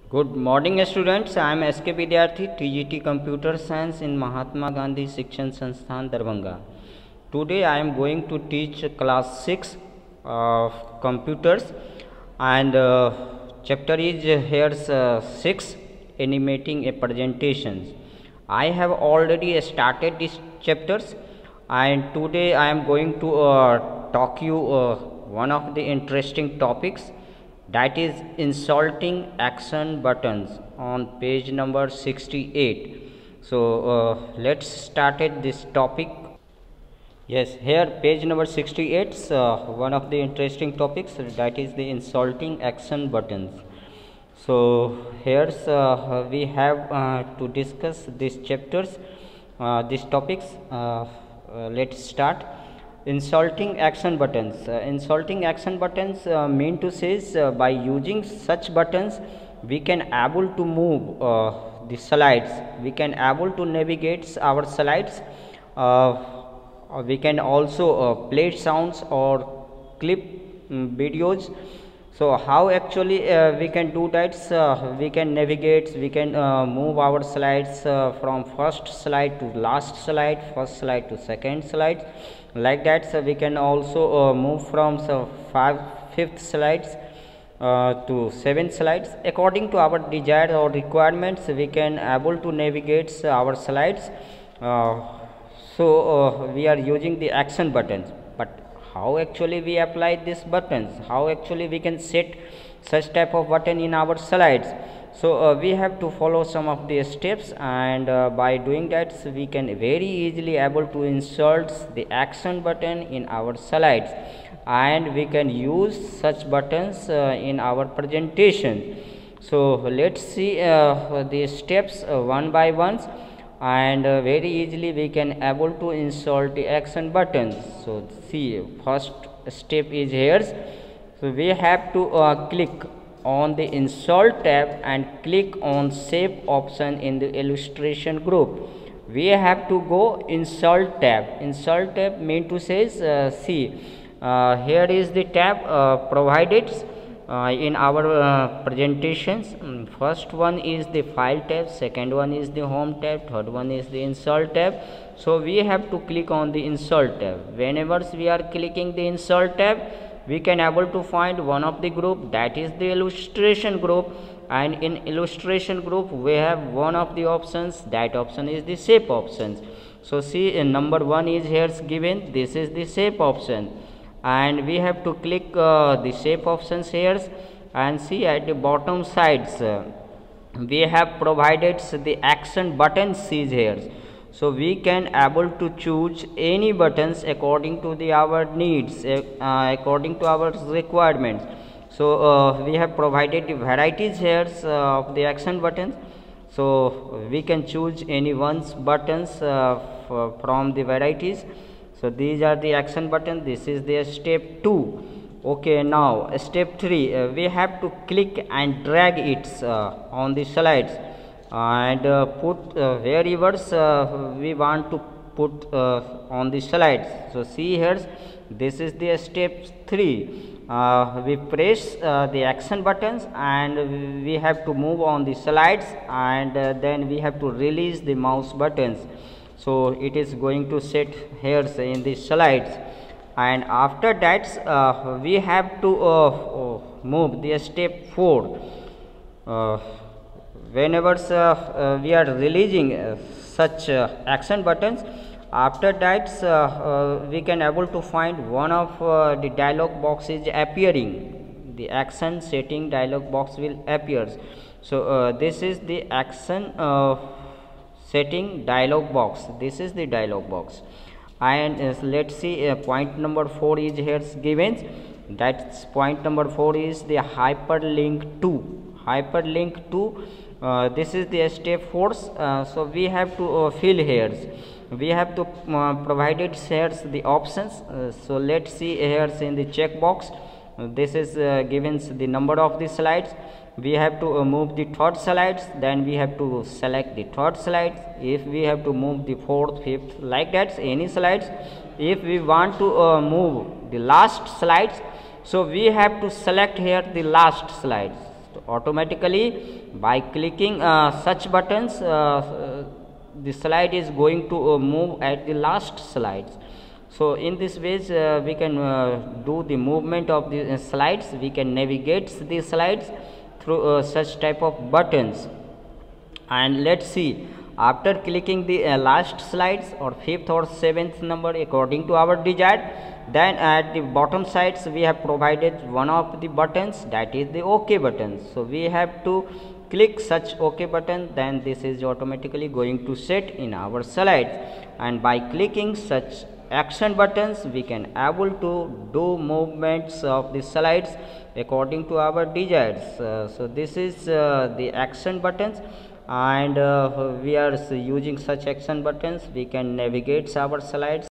Good morning students, I am SK Vidyarthi, TGT Computer Science in Mahatma Gandhi Shikshan Sansthan Darbhanga. Today I am going to teach class 6 of computers and chapter is here 6 animating a presentations. I have already started these chapters and today I am going to talk you one of the interesting topics, that is insulting action buttons on page number 68. So let's start this topic. Yes, here page number 68 is one of the interesting topics, that is the insulting action buttons. So here we have to discuss these chapters, these topics. Let's start. Insulting action buttons. Insulting action buttons mean to say by using such buttons we can able to move the slides, we can able to navigate our slides, we can also play sounds or clip videos. So how actually we can do that? We can navigate, we can move our slides from first slide to last slide, first slide to second slide, like that. So we can also move from fifth slides to 7 slides according to our desire or requirements. We can able to navigate our slides. So we are using the action buttons, but how actually we apply these buttons, how actually we can set such type of button in our slides? So we have to follow some of the steps, and by doing that we can very easily able to insert the action button in our slides, and we can use such buttons in our presentation. So let's see the steps one by one, and very easily we can able to insert the action buttons. So see, first step is here. So we have to click on the insert tab and click on shape option in the illustration group. We have to go insert tab. Insert tab mean to say see, here is the tab provided in our presentations. First one is the file tab, second one is the home tab, third one is the insert tab. So we have to click on the insert tab. Whenever we are clicking the insert tab, we can able to find one of the group, that is the illustration group, and in illustration group we have one of the options, that option is the shape options. So see, number 1 is here given, this is the shape option, and we have to click the shape options here, and see at the bottom sides we have provided the action buttons is here. So we can able to choose any buttons according to our needs, according to our requirements. So we have provided the varieties here of the action buttons. So we can choose any one's buttons from the varieties. So these are the action button. This is the step 2. Okay, now step 3, we have to click and drag it on the slides, and put wherever we want to put on the slides. So see here, this is the step 3. We press the action buttons and we have to move on the slides, and then we have to release the mouse buttons. So it is going to set here in the slides, and after that we have to move the step 4. Whenever we are releasing such action buttons, after that we can able to find one of the dialog box is appearing, the action setting dialog box will appear. So this is the action setting dialog box, this is the dialog box, and let's see, point number 4 is here given, that's point number 4 is the hyperlink to. This is the step 4. So we have to fill here, we have to provide it here the options. So let's see here in the checkbox, this is given the number of the slides. We have to move the third slides, then we have to select the third slide. If we have to move the fourth, fifth, like that, any slides. If we want to move the last slides, so we have to select here the last slides. So automatically by clicking such buttons, the slide is going to move at the last slides. So in this ways we can do the movement of the slides, we can navigate the slides through such type of buttons. And let's see, after clicking the last slides or 5th or 7th number according to our desire, then at the bottom sides we have provided one of the buttons, that is the OK button. So we have to click such OK button, then this is automatically going to set in our slides. And by clicking such action buttons we can able to do movements of the slides according to our desires. So this is the action buttons, and we are using such action buttons we can navigate our slides